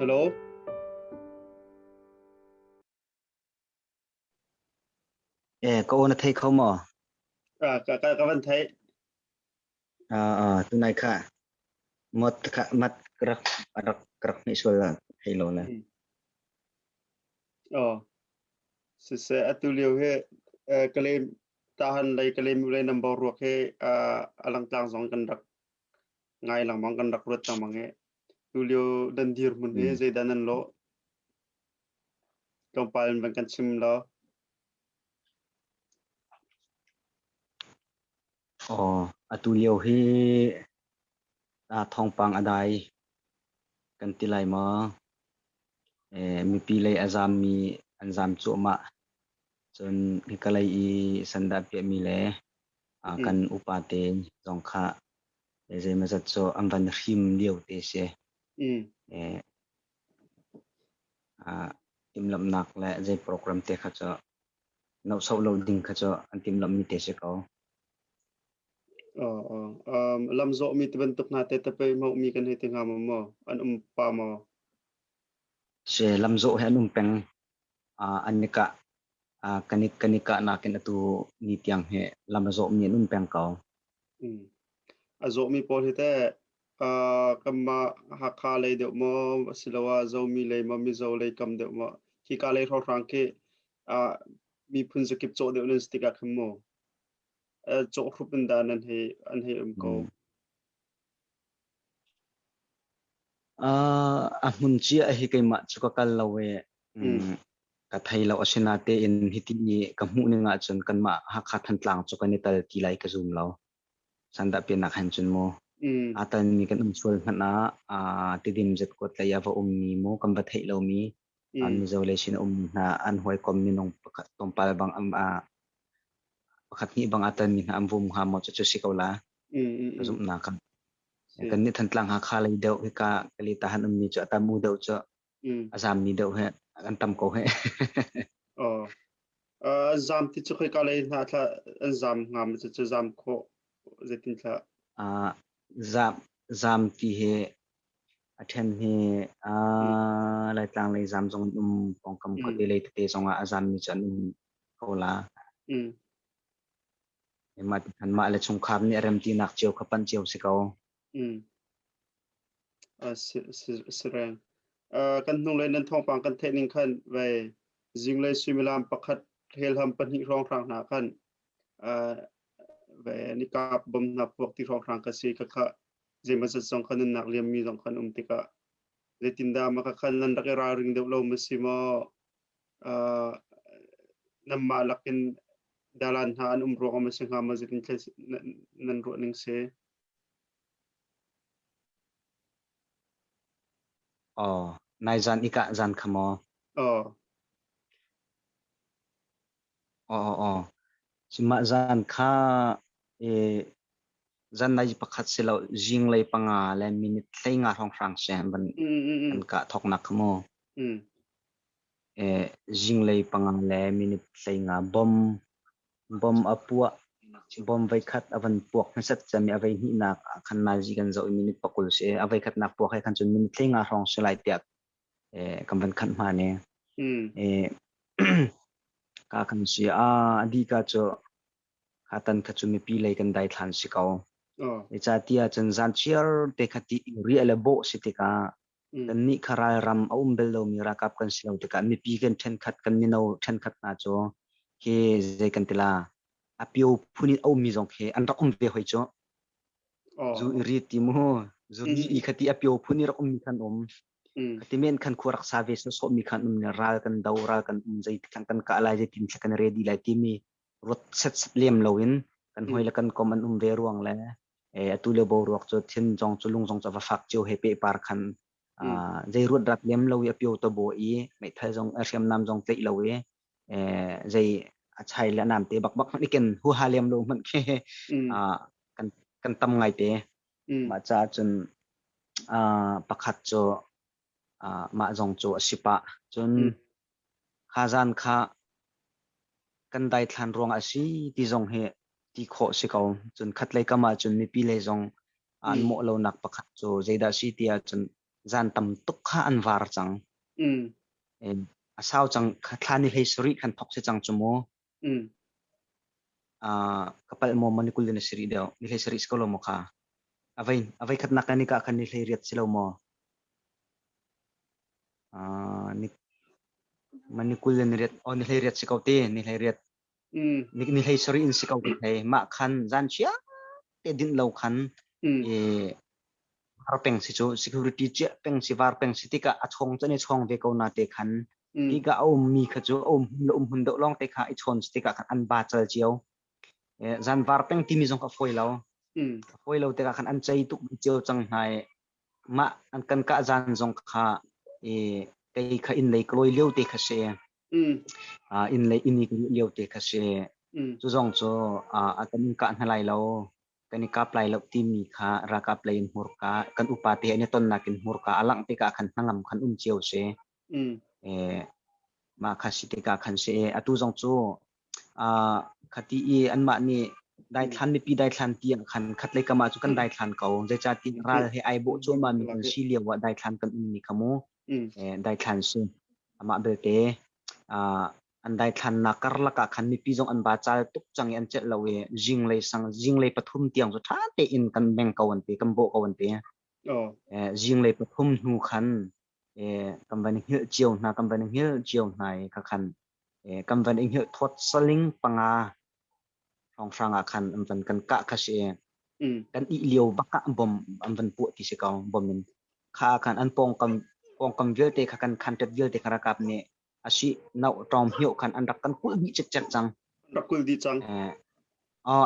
Hello. Cô nó thấy không mà Các bạn thấy tu này cả một cả mặt krak ni sola hello là ừ. Ờ sẽ atu liu he claim tahan claim mulai number ruak he alang tang zong kandak ngai lang mang kandak rut tang mang he tu liu dan dir mun he zaidanan lo compile ban kan sim lo atu liu hi thong pang adai kan tilai ma mi pi lei azam mi anzam chu ma chun hi kalai I sanda pe mi le kan upate zong kha ze ma zat cho amban him liu te se e tim lam nak le ze program te kha cho no so loading kha cho antim lam mi te se ko lam zo mi bentuk na te pe mau mi kan he tinga mo an pa mo se lam zo he num peng anika kanika nakin atu ni tiang he lam zo mi num peng ko azo mi pol hite kama hakha lei de mo silawa zo mi lei ma mi zo lei kam de mo ki ka lei rang ke mi phun zakip cho de len stika khmo cho khupin dan an he ko mun chi a hi kai ma chu ka kal lawe ka thai lo asina te in hiti ni ka mu ni nga chun kan ma ha kha than tlang chu ka ni tal ti lai ka zum lo sanda pe na khan chun mo atan mi kan sul na ti dim jet ko tla ya va mi mo kam ba thai lo mi an mi zo le sin na an hoi kom ni nong pakhat tom pal bang pakhat ni bang atan mi na am vum ha mo chu chu sikola ka zum na ka kan ni than tlang ha kha lai deuh hi ka kali tahan mi chu ta mu deuh chu azam mi deuh he an tam ko he zam ti chu ka lei na tha zam ngam chu zam ko zetin tha zam zam ti he athen he lai tlang lai zam jong pong kam ko te lai te jong azam mi chan ko la ma ti khan ma le chung kham ni rem ti nak cheu khapan cheu si ko sirang kan nung lai nan thong pang kan thening khan ve jing lai similam pakhat hel ham pan hi rong rang na khan ve ni kap bom na pok ti rong rang ka si ka kha je ma song khan nak liam mi jong khan tika le tinda ma ka khan nan rak ra ring de lo ma si mo nam ma lakin dalan han ro ma sing ha ma zitin nan ro ning se nai zan ika zan khamo chima zan kha e zan nai pakhat se lo jing lai panga le minute thlei nga rong rang se ban kan ka thok nak mo jing lai panga le minute thlei nga bom apua bom vai khat avan puak na sat chami avai hi nak khan na ji kan zo minute pakul se avai khat nak puak hai khan chun minute thlei nga rong se lai tiak kam ban khan ma ne ka kan si adi ka cho khatan khachumi pi lai kan dai than si ko cha tia chan zan chiar te khati ri ala bo si te ka kan ni khara ram aum bel lo mi ra kap kan si lo te ka mi pi kan then khat kan ni no then khat na cho ke ze kan tila apio phuni au mi jong khe an rakum ve hoi cho zu ri ti mo zu ni I khati apio phuni rakum mi khan khati men khan khurak service so mi khan ral kan daura kan zai kan ka ala je tin kan ready lai ti mi rot set lem loin kan hoi la kan common ve ruang le atule bo ruak cho thin jong chulung jong cha fak chu hepe par khan zai rut rat lem lo ya pyo to bo I mai thai jong asem nam jong tei lo zai achai la nam te bak bak ni ken hu ha lem lo man ke kan kan tam ngai te ma cha chun pakhat cho ma jong cho sipa chun khazan kha kan dai thlan rong asi ti jong he ti kho si ko chun khatlai kama chun mi pi le jong an mo lo nak pakhat cho zeida si tia chun zan tam tuk kha an var chang sao chang khathani hei khan thok se chang chumo kapal mo manikul din sri daw ni hei sri skolo mo kha avai khat nakani ka khan ni hei riat silo mo ni manikul din riat on ni hei riat sikauti ni hei riat ni hei sri in sikauti thei ma khan zan chia te din lo khan e harpeng si chu security che peng si var peng si tika achong chani chong ve ko na te khan ki ga mi kha chu hun do long te kha I chon tika khan an ba chal chiao zan var peng ti mi jong ka foi lo te ka khan an chai tu chiao chang hai ma an kan ka zan jong kha e kai kha in lei kloi leu te kha se in lei ini leu te kha se chu jong chu a kan ka halai lo kani ka plai lo ti mi kha ra ka plai in hur ka kan upate ani ton na kin hur ka alang te ka khan hangam khan chiao se e ma kha si te ka khan se atu jong chu khati I an ma ni dai than mi pi dai than ti khan khat le ka ma chu kan dai than ko je cha ti ral he ai bo chu ma mi kan si le wa dai than kan ni khamu dai than su ama be te an dai than na kar la ka khan mi pi jong an ba chal tuk chang an che lo we jing le pathum tiang chu tha te in kan beng ka wan te kan bo ka wan te jing le pathum nu khan kam ban hil chiao na kam ban hil chiao nai ka khan kam ban hil thot saling panga rong franga khan van kan ka kha se kan I liu baka bom van pu ti se ka bom min kha khan an pong kam vel te kha kan khan tet vel te khara kap ne asi nau tom hiu khan an rak kan kul di chek chek chang rakul di chang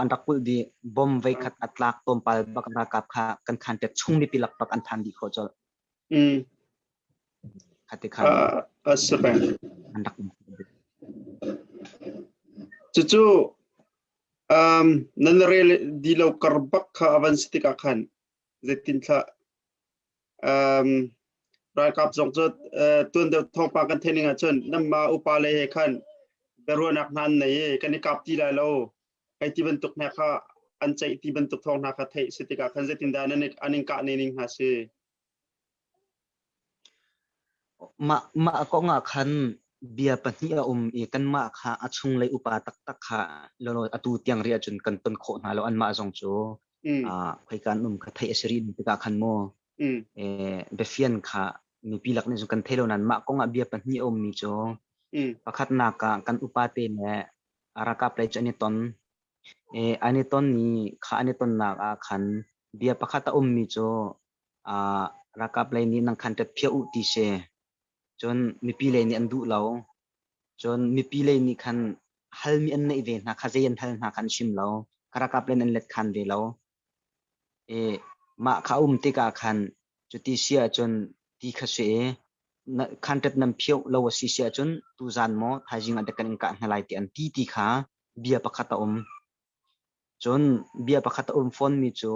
an rak kul di bom vai khat atlak tom pal bak ra kap kha kan khan tet chung ni pilak pak an than di kho chol khati khan asra an rak chu nan rel di lo karbak kha avan stika khan zetin tha ra kap jong chu tun de thong pa kan theninga chon namma upale he khan biaruahnak nan nei kan kap ti la lo kai ti ban tuk na kha an chai ti ban tuk thong na kha thei stika khan zetin da nan aning ka ne ning ha se ma ko nga khan bia pahni a I kan ma kha achung lei upa tak tak kha lo atu tiang ria chun kan ton kho na lo an ma jong chu khoi kan kha thei asri ni ka khan mo be fian kha mi pilak ni kan thelo nan ma ko nga bia pahni mi chu pakhat na ka kan upa te ne araka play chani ton ani ton ni kha ani ton na khan bia pakhata mi chu raka play ni nang khan tet phia u ti se chon mi pi le ni an du lo chon mi pi le ni khan hal mi an nei ve na kha jen hal na khan sim lo kara ka plan an let khan ve lo ma kha te ka khan chuti sia chon ti kha se khan tet nam phiau lo si sia chon tu zan mo thajing ad kan ka halai ti an ti kha bia pakhata chon bia pakhata phone mi chu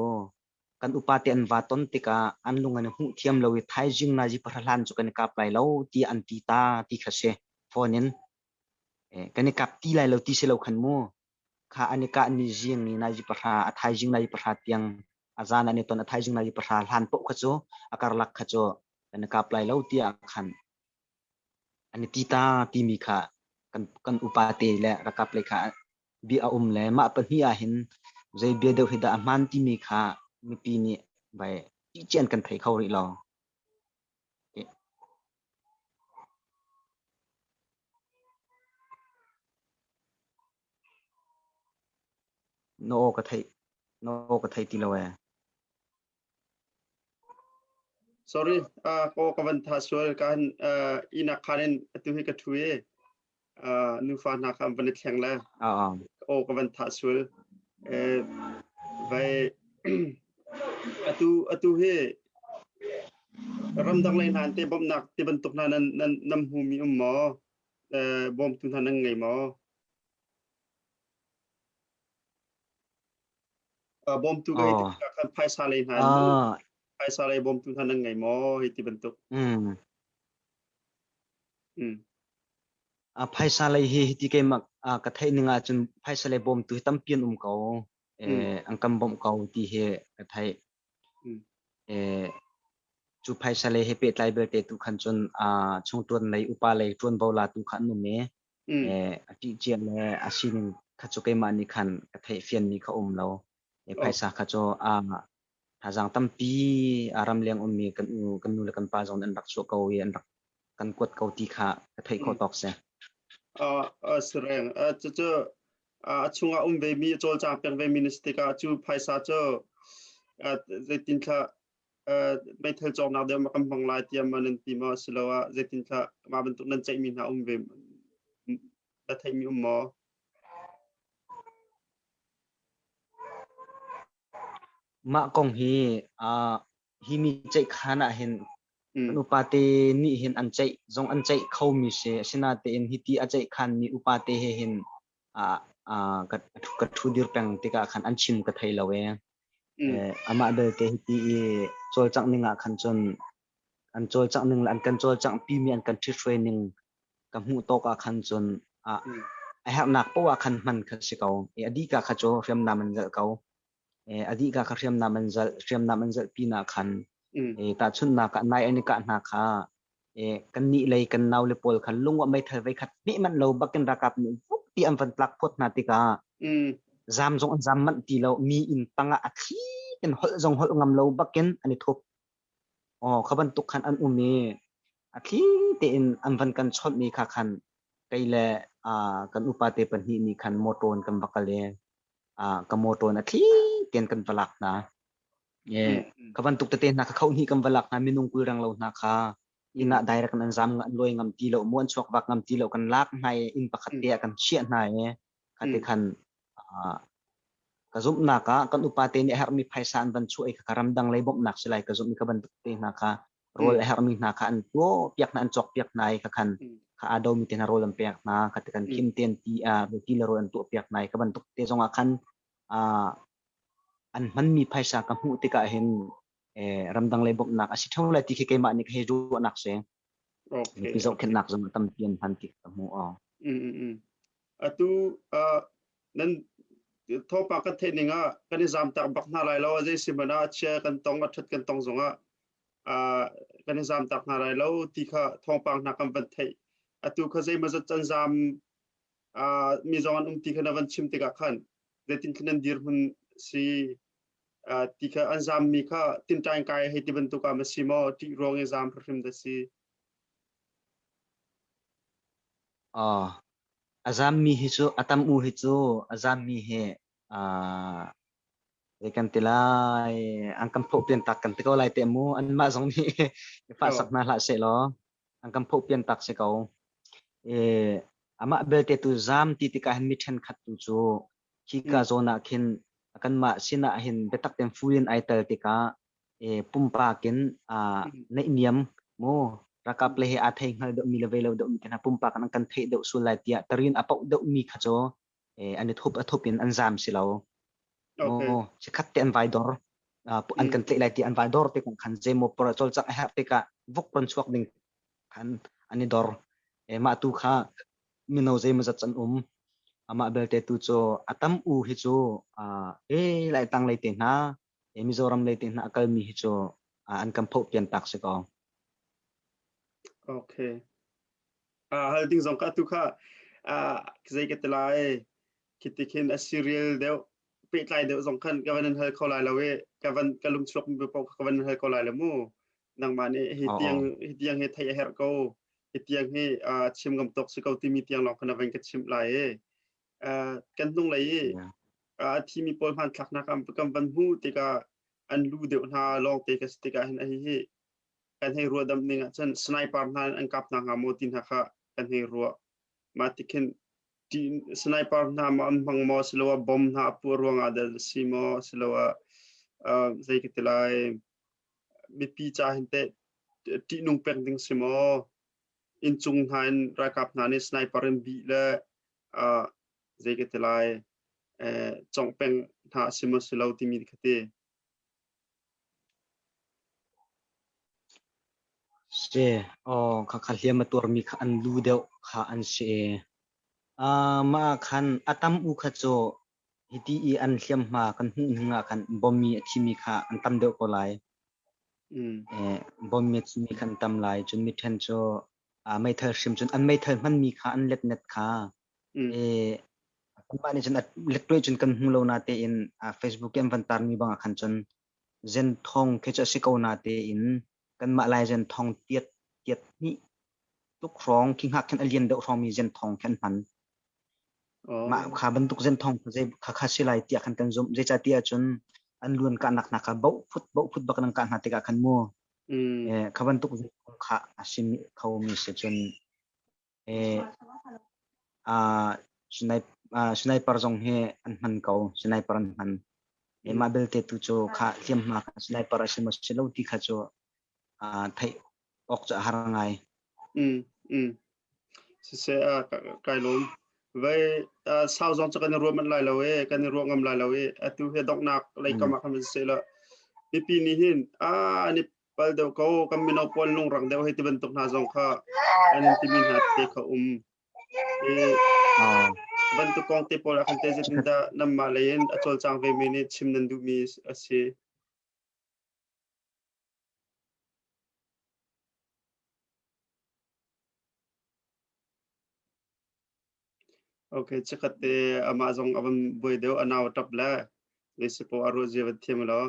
kan upate an vaton tika an lungan hu thiam lo I thai jing na ji parhalan chu kan kap lai lo ti an ti ta ti khase phone in kan kap ti lai lo ti se lo khan mo kha ani ka ni jing ni na ji parha a thai jing na ji parha tiang azan ani ton a thai jing na ji parha han po kha chu akar lak kha chu kan kap lai lo ti a khan ani ti ta ti mi kha kan upate le rakap le kha bi a le ma pa hi a hin zai be do hida man ti mi kha mi pi ni bai ti chen kan thai khau ri lo no ka thai ti lo sorry ko kavan tha sual kan ina khanen atu hi ka thuye nu fa na kham ban thleng la o kavan tha sual vai atu he ram dang lai han te bom nak te ban tuk na nan nam hu mi mo bom tu nan ngai mo bom tu ga ti ka kan phai sa lai han phai sa lai bom tu nan ngai mo hi ti ban tuk phai sa lai hi ti ke mak ka thai ninga chun phai sa lai bom tu tam pian ko ang kam bom ko ti he ka thai chu phai sa le he pe tlai ber te tu khan chon chung tuan nei upa le tuan bola tu khan nu me ati chian le asinin kha chu ke ma ni khan ka thei fian ni kha lo phai sa kha cho hazang tampi aram leng mi kan nu le kan pa zon an rak chu ko wi an rak kan kwat ko ti kha ka thei kho tok se sereng chu chunga ve mi chol chang peng ve minister ka chu phai sa cho zetin kha mai thel chong na de ma kam bang lai tiam man ti ma silawa zetin kha ma ban tu nan chai min ha ve ta thai mi mo ma kong hi mi chai khana hin kan upate ni hin an chai zong an chai khau mi se sina te in hiti a chai khan ni upate he hin ka thu dir peng te ka khan an chim ka thai lawe ama be te hiti chol chang ninga khan chon an chol chang ning an kan chol chang pi mi an kan thi training ka mu to ka khan chon I have nak po khan man kha sikau adi ka kha cho fiam na man zal kau adi ka kha fiam na man zal pi na khan ta chun na ka nai ani ka na kha kan ni lei kan naw le pol khan lungwa mai thai vai khat ni man lo bakin rakap ni ti am van plak pot na ti ka zam jong an zam man ti lo mi in tanga athi kan hol jong hol ngam lo bakin ani thop khaban tuk khan an umi athi te in am van kan chot ni kha khan kai le kan upate pan hi ni khan moton kan bakale ka moton athi ten kan valak na kaban tuk te na ka khau ni kan valak na minung kul rang lo na kha ina direct nan zam nga loi ngam ti lo mon chok bak ngam ti lo kan lak nai in pakhat te kan chia nai khate khan ka zum na ka kan upate ni her mi phaisan ban chu ai ka ram dang lai bom nak silai ka zum ni ka ban tuk te na ka rol her mi na ka an to piak na an chok piak nai ka khan ka ado mi te na rol am piak na khate kan kim ten ti ti la ro an to piak nai ka ban tuk te zonga khan an man mi phaisa ka mu te ka hin ramdang le bok nak asi thong la ti ke ma ni he ju nak se ni pi zok khen nak zong tam pian han ki ka mu atu nan tho pa ka the ninga kan jam tak bak na lai lo je simana che kan tong athat kan tong zonga kan jam tak na lai lo ti kha thong pang na kam ban thai atu kha je ma za chan jam mi zon ti khana van chim te ka khan de tin khan dir hun si ti kha an jam mi kha tin tai kai he ti ban tu ka ma si mo ti rong exam phim da si azam mi hi chu atam u hi chu azam mi he kan tilai ang kam pho pian tak kan tiko lai te mu an ma zong ni fa sak na la se lo ang kam pho pian tak se ko ama bel te tu zam ti ti ka han mi then khat tu chu ki ka zona khin kan ma sina hin betak tem fuin ai tel ti ka pumpa kin nei niam mo rakap le he a thei ngal do mi le velo do mi kana pumpa kan thei do su lai tia tarin apau do mi kha cho ani thup a thupin an zam silo si khat te an vai dor an kan tle lai ti an vai dor te kan khan je mo por chol chak ha te ka vok pon chuak ding khan ani dor ma tu kha mino je ma chan ama bel te tu cho atam u hi cho lai tang lai te na mizoram lai te na akal mi hi cho an kam pho pian tak se ko okay hal ding zong ka tu kha zai ke tlai kitikin a serial deu pe tlai deu zong khan ka van hal kholai lawe ka van kalum chok be pok ka van hal kholai la mu nang mane hi tiang he thai her ko hi tiang he chim gam tok se ko ti mi tiang lo khana van ka chim lai kan tung lai thi mi pol man thak na kam van hu te ka an lu deu na long te ka sti ka hin a hi kan he ruwa dam ninga chan sniper na an kap na nga mo tin ha kha kan he ruwa ma tikin sniper na ma bang mo silawa bom na purwang adal simo silawa zai kitilai mi pi cha hinte ti nung pek ding simo in chung han rakap na ni sniper in bi le zai kitilai chong peng tha simo silaw ti mi khate se kha kha hiam tur mi kha an lu deu kha an se ma khan atam u kha cho hiti an hliam ma kan hu nga kan bomi thimi kha an tam deu ko lai bom mit mi khan tam lai chun mi then cho mai thar sim chun an mai thar man mi kha an let net kha ba ni chun let toi chun kan hung lo na te in Facebook em van tar mi bang khan chun zen thong ke cha sikau na te in kan ma lai zen thong tiet tiet ni tuk rong king hak khan alien do rong mi zen thong khan han ma kha ban tuk zen thong je kha kha silai tia khan kan zum je cha tia chun an luan ka nak nak ka bau phut bak nang ka na te ka khan mo kha ban tuk zen thong kha asim khau mi se chun sniper jong he an man kau sniper an man ma bel te tu cho kha thiam ma sniper asim selo ti kha cho thai ok cha harangai se kai lom vậy sao dòng cho cái ruộng mình lại lâu cái ruộng ngầm lại lâu tu hệ độc nạc lại cầm mặc mình sẽ là pipi ni hin ni pal deu ko kami no pol nung rang deu hiti bentuk na zong kha anin timin hat te kha bentuk kong te pol akan te zetinda nam malayen achol chang ve minute chim nandu mi ase okay chakat te ama zong abam boy deu anaw tap la lesi po aro je vathem lo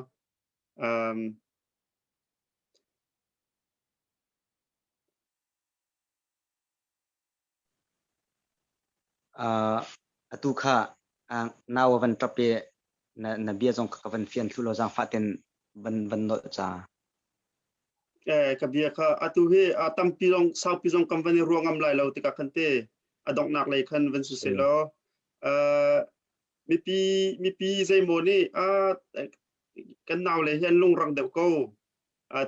atu kha naw van tape na bia jong ka van fian thulo jang faten ban no cha ka bia kha atu he tam pilong sau pilong company ruangam lai lo tika khante adok nak lai khan van su se lo mi pi zai mo ni kan naw le hian lung rang deuh ko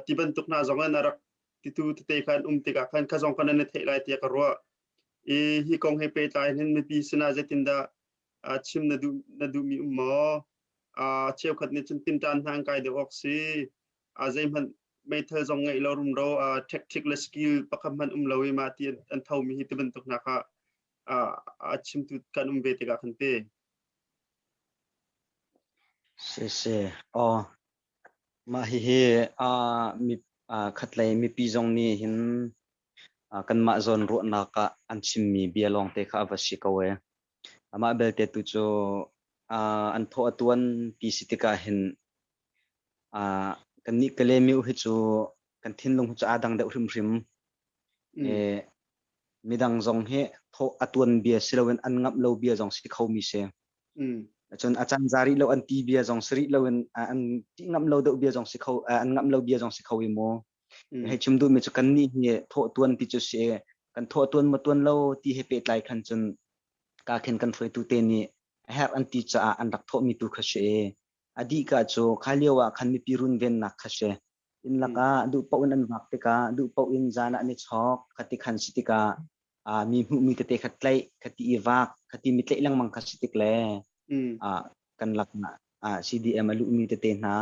ti ban tuk na zong na rak ti tu te khan tika khan ka zong kan ne thei lai tia ka ro hi kong he pe tai hin mi pi sina zetinda chim na du mi mo cheu khat ni chun tin tan hang kai de oxi zai man mai thơ dòng ngày lâu rum đâu tactical skill pakam man lâu ma ti an thau mi hi te ban tuk na kha chim tu kan be te ga khante se ma hi mi khatlai mi pi jong ni hin kan ma zon ro na ka an chim mi bia long te kha va shi kawe ama bel te tu cho an tho atuan pi sitika hin kan ni kale mi hi chu kan thin long cha adang de hrim hrim midang zong he tho atuan bia silowen an ngap lo bia jong si khau mi se chon achan jari lo an ti bia jong sri lo an ti ngam lo do bia jong si khau an ngam lo bia jong si khau mo he chum du mi chu kan ni he tho tuan ti chu se kan tho tuan ma tuan lo ti he pe tlai khan chun ka khen kan foi tu te ni her an ti cha an rak tho mi tu kha se adi ka cho khaliwa khan mi pirun ven nak kha se in laka du pau an wak te ka du pau in jana ani chok khati khan sitika mi te khatlai khati iwak khati mi tlai lang mang kha sitik le kan lakna CDM alu mi te na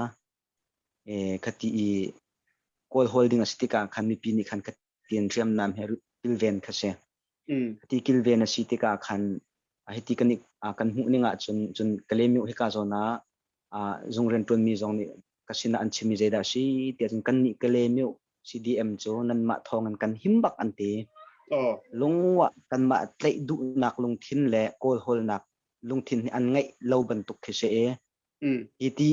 khati call holding asitika khan mi pini khan khatian riam nam heru kilven khase khati kilven asitika khan hiti kanik kan hu ninga chun kalemi heka zona zungren ton mi zong ni kasina an chimi jeda si tian kan ni kalemi CDM cho nan ma thongan kan himbak ante lungwa kan ma tlai du nak lung thin le call hol nak lung thin an ngai lo ban tuk khese iti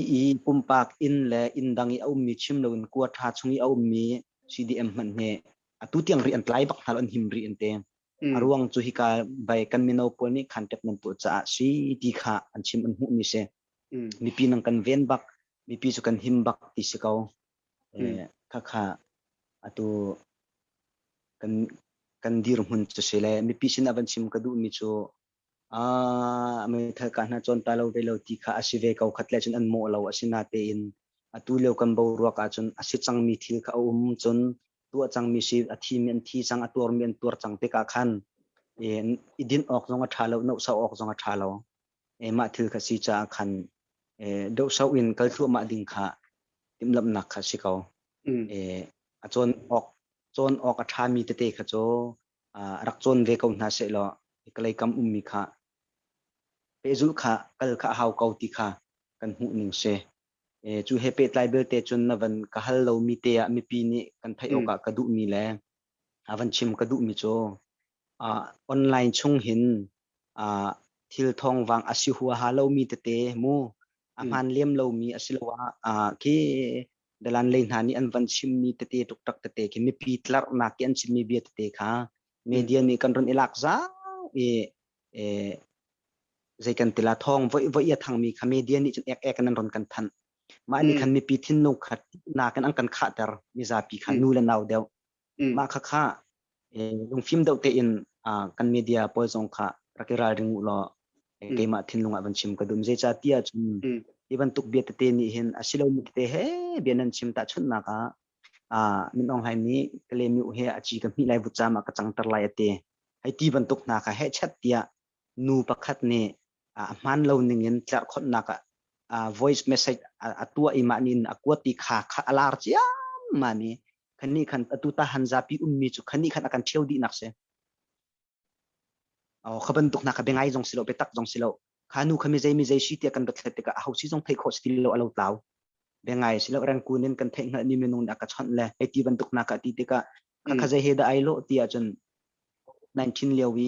pumpak in le indangi au mi chim lo in kwa tha chungi au mi CDM man ne atu tiang ri an tlai bak thal an himri ante aruang chu hika bai kan mino pol ni khantep nan tu cha si ti kha an chim an hu mi se mi pi nang kan ven bak mi pi chu kan him bak ti sikau kha atu kan dir hun chu sele mi pi sin avan chim ka du mi chu me tha ka na chon ta lo ve lo ti kha asive kau khatle chun an mo lo asina te in atu le kan bo ro ka chun asi chang mi thil ka chun tu chang mi si athi mi an thi chang ator mi an tur chang te ka khan idin ok zonga thalo no sa ok zonga thalo ma thil kha si cha khan do sau in kal thu ma ding kha timlam nak kha sikau chon ok atha mi te kha cho rak chon ve kau na se lo ikalai kam ummi kha pezul kha kal kha hau kau ti kha kan hu ning se chu hepe tlai te chun na van ka hal lo mi te mi pi ni kan thai oka ka du mi le avan chim ka du mi cho online chung hin thil thong wang asi huwa ha lo mi te mu aman lem lo mi asilawa ki dalan lein hani an van chim mi te tuk tak te ki mi pi tlar na ki an chim mi bi te kha media ni kan ron ilak za zai kan tila thong voi ya thang mi kha media ni chun ek kan ron kan than ma ni khan mi pi thin no khat na kan an kan kha ter mi za pi kha nu la naw deu ma kha lung film deu te in kan media poi jong kha rakira ring lo ke ma thin lunga ban chim ka dum je cha tia chun iban tuk biat te ni hin asilo mi te he bianan chim ta chun na ka min ong hai ni kle mi he achi ka mi lai bu cha ma ka chang tar lai ate hai ti ban tuk na ka he chat tia nu pakhat ne man lo ning in tla khot na ka voice message atua imanin akwati kha alar chia mani khani khan atu ta hanja pi ummi chu khani khan akan theu di nakse khaban tuk na ka bengai jong silo betak jong silo khanu khami jai shi te kan bathete ka hausi jong thai kho stilo alo taw bengai silo ran kunin kan thai nga ni menung na ka chon le eti ban tuk na ka ti te ka kha jai he da ai lo ti a chun 19 lewi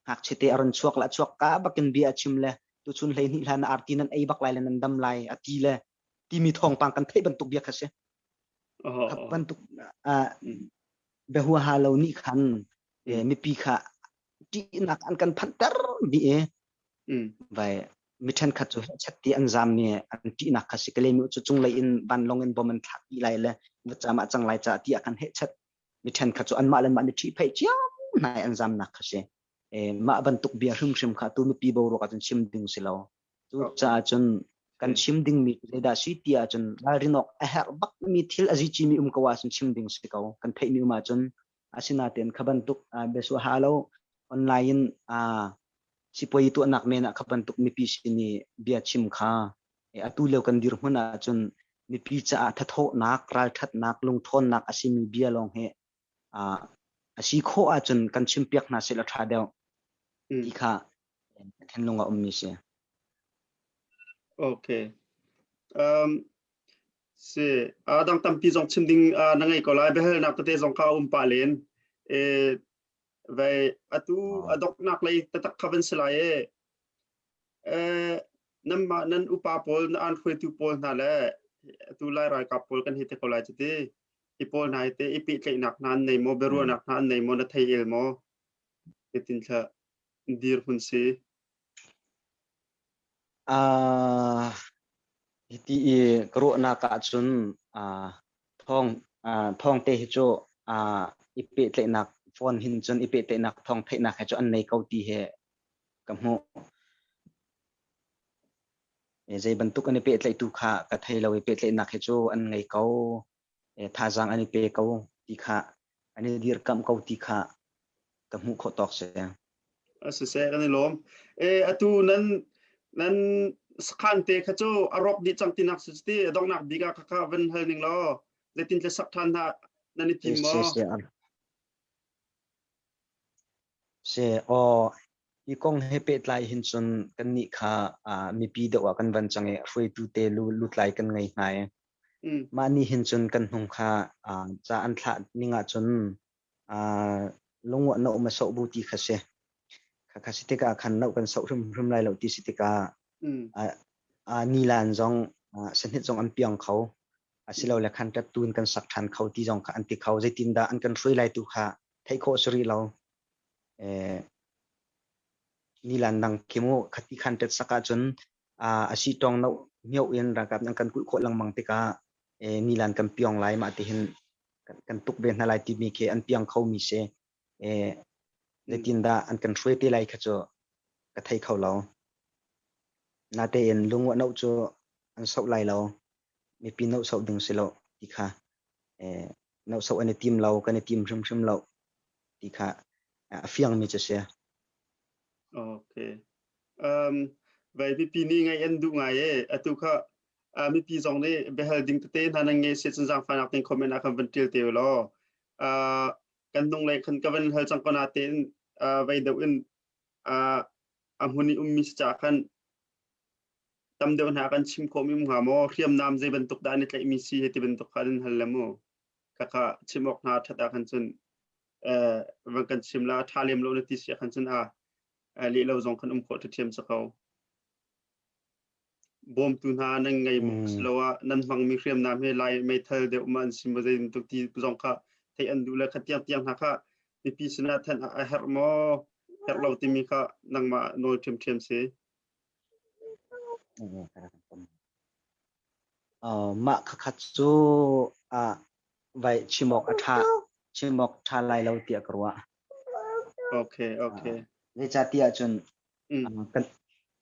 hak chete aron chuak la chuak ka bakin bi achim le tu chun hlei ni hlan arti nan ei bak lai le nan dam lai ati le ti mi thong pang kan thai ban tuk bia khase ban tuk be huwa ha lo ni khan mi pi kha ti nak an kan phantar bi vai mi than kha chu chatti an jam ni an ti nak kha sikale mi chu chung lai in ban long in boman thak i lai le cha ma chang lai cha ti akan he chat mi than kha chu an ma lan ma ni thi phai chiam nai an jam nak khase ma ban tuk bia hum shim kha tu mi pi bo ro ka chun chim ding silo tu cha chun kan chim ding mi le da si tia chun la rinok a her bak mi thil aji chi mi ka wa chun chim ding sikau kan thai mi ma chun asina ten khaban tuk besu halo online sipoi tu anak mena khaban tuk mi pi sini bia chim kha atu le kan dir huna chun mi pi cha thatho nak ral that nak lung thon nak asimi bia long he asi kho a chun kan chim piak na sela tha deu ti kha then longa ummi se okay se adang tampi jong chimding nangai ko lai behel nak te jong ka pa len vai atu adok nak lai tatak khavan selai nan upa pol na an khoi tu pol na le tu lai rai ka pol kan hite ko lai chite ipol nai te ipi tlei nak nan nei mo biaruahnak nan nei mo na thai el mo ketin tha dir hun se ti kro na ka chun thong te hi cho ipi tlei nak phone hin chun ipi te nak thong thai nak ha cho an nei kau ti he kamho zai bantuk ani pe tlai tu kha ka thai lo pe tlai nak he cho an ngai kau tha jang ani pe kau ti kha ani dir kam kau ti kha kamhu kho tok se se kan lom atu nan skhan te kha cho arok di chang tinak siti dong nak biga kha van hal ning lo letin le sak than na nani tim mo se o i kong hepe tlai hin chun kan ni kha mi pi de wa kan van change hrui tu te lu tlai kan ngai nai ma ni hin chun kan hnung kha cha an thla ninga chun lungwa no ma so bu ti khase kha sitika khan no kan so rum lai lo ti sitika ni lan jong senhit jong an piang khau asilo le khan ta tun kan sak than khau ti jong kha an ti khau je tin da an kan hrui lai tu kha thai kho sri lo nilan nang kemo khati khan tet saka chun asi tong no miau in ra kap nang kan ku kho lang mang te ka nilan kan piong lai ma ti hin kan tuk be na lai ti mi ke an piang khau mi se le tin da an kan hrui te lai kha cho ka thai khau lo na te en lungwa no cho an sau lai lo mi pi no sau ding se lo ti kha no sau ani tim lo kan tim shum lo ti kha afiang mi che se okay vai pi ni ngai en du ngai atu kha mi pi jong ne behel ding te na nang nge se chang fa nak ting comment akam ventil te lo kan dong lai khan ka van hal chang kona te vai do in amhuni ummi cha khan tâm đều na kan chim ko mi nga mo khiam nam je bentuk da ni tlai mi si heti bentuk kan halamo kaka chimok na thata kan chun van kan chimla thalem lo na ti sia kan chun li lo zong kan ko thiam chakau bom tu na nang ngai mo slowa nan mang mi khiam nam he lai mai thal de man sim ba je bentuk ti zong kha thei an du la khatiam tiam ha kha mi pi sina than a her mo her lo ti mi kha nang ma no thiam se ma khat chu vai chimok tha lai lo tia karwa okay ve cha tia chun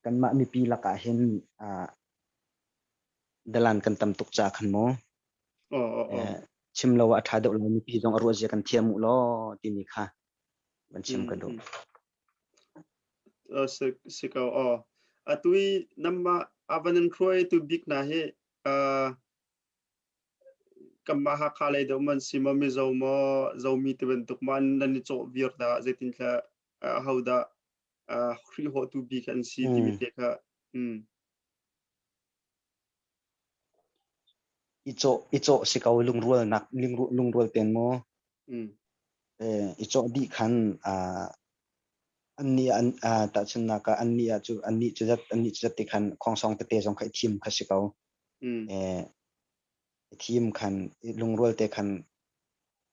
kan ma mi pi la ka hin dalan kan tam tuk cha khan mo chim lo tha do lo mi pi jong aro je kan thiam lo ti ni kha ban chim ka do sikau atui namma avanan kroi tu big na he kamma ha khalai do man sima mi zo mi te ben tuk man nan cho vir da zetin kha hauda khri ho tu big an si ti mi te kha icho sikau lung rual ten mo icho di khan anni ta chunna ka anni chu ti khan khong song te jong khai thim kha sikau thim khan lung rual te khan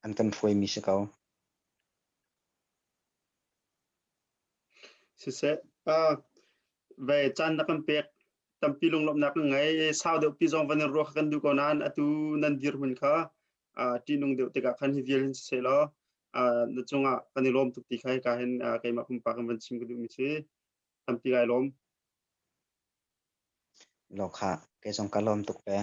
an kan foi mi sikau se ve chan na kan pek tampi lung lom nak ngai sao de pi jong van ro kan du ko nan atu nan dir mun kha ti nung de te ka khan hi vial se lo na chunga kan lom tu ti khai ka hen kai ma pum pa kan sim ku du mi se tampi gai lom lo kha ke jong ka lom tuk pe